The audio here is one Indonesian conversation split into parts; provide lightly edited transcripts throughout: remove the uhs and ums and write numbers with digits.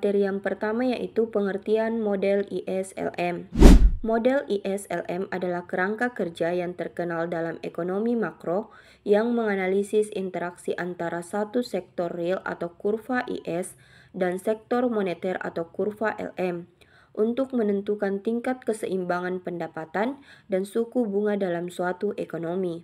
Materi yang pertama yaitu pengertian model ISLM. Model ISLM adalah kerangka kerja yang terkenal dalam ekonomi makro yang menganalisis interaksi antara satu sektor real atau kurva IS dan sektor moneter atau kurva LM untuk menentukan tingkat keseimbangan pendapatan dan suku bunga dalam suatu ekonomi.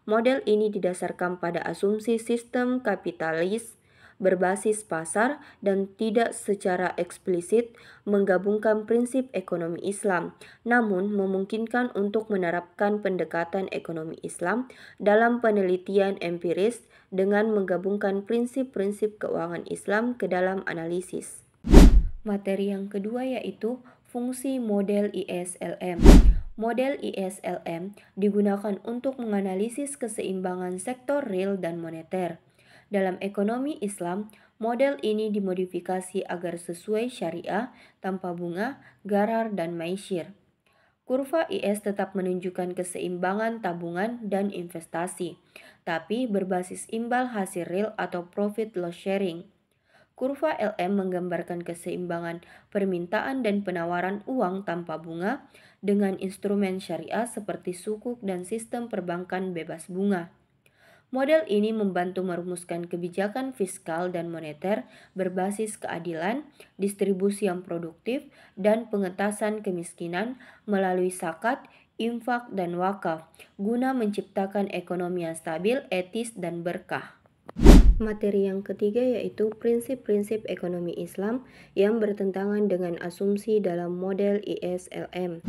Model ini didasarkan pada asumsi sistem kapitalis berbasis pasar dan tidak secara eksplisit menggabungkan prinsip ekonomi Islam, namun memungkinkan untuk menerapkan pendekatan ekonomi Islam dalam penelitian empiris dengan menggabungkan prinsip-prinsip keuangan Islam ke dalam analisis. Materi yang kedua yaitu fungsi model ISLM. Model ISLM digunakan untuk menganalisis keseimbangan sektor real dan moneter. Dalam ekonomi Islam, model ini dimodifikasi agar sesuai syariah tanpa bunga, gharar, dan maisir. Kurva IS tetap menunjukkan keseimbangan tabungan dan investasi, tapi berbasis imbal hasil real atau profit loss sharing. Kurva LM menggambarkan keseimbangan permintaan dan penawaran uang tanpa bunga dengan instrumen syariah seperti sukuk dan sistem perbankan bebas bunga. Model ini membantu merumuskan kebijakan fiskal dan moneter berbasis keadilan, distribusi yang produktif, dan pengentasan kemiskinan melalui zakat, infak, dan wakaf, guna menciptakan ekonomi yang stabil, etis, dan berkah. Materi yang ketiga yaitu prinsip-prinsip ekonomi Islam yang bertentangan dengan asumsi dalam model ISLM.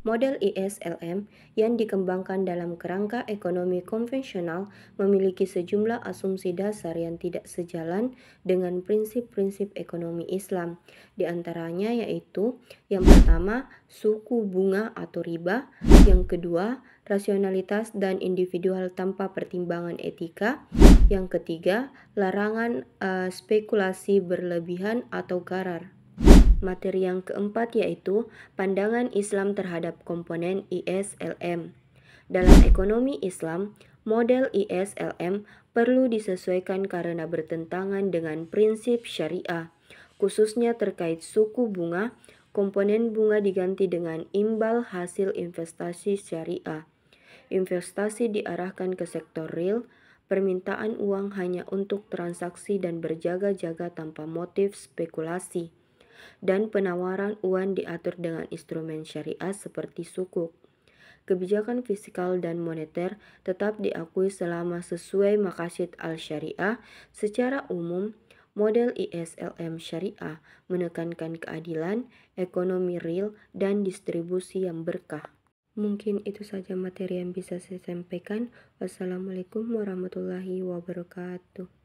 Model ISLM yang dikembangkan dalam kerangka ekonomi konvensional memiliki sejumlah asumsi dasar yang tidak sejalan dengan prinsip-prinsip ekonomi Islam. Di antaranya yaitu yang pertama, suku bunga atau riba, yang kedua, rasionalitas dan individual tanpa pertimbangan etika, yang ketiga, larangan spekulasi berlebihan atau gharar. Materi yang keempat yaitu pandangan Islam terhadap komponen ISLM. Dalam ekonomi Islam, model ISLM perlu disesuaikan karena bertentangan dengan prinsip syariah, khususnya terkait suku bunga. Komponen bunga diganti dengan imbal hasil investasi syariah. Investasi diarahkan ke sektor real, permintaan uang hanya untuk transaksi dan berjaga-jaga tanpa motif spekulasi, dan penawaran uang diatur dengan instrumen syariah seperti sukuk. Kebijakan fiskal dan moneter tetap diakui selama sesuai maqasid al-syariah. Secara umum, model ISLM syariah menekankan keadilan, ekonomi real, dan distribusi yang berkah. Mungkin itu saja materi yang bisa saya sampaikan. Wassalamualaikum warahmatullahi wabarakatuh.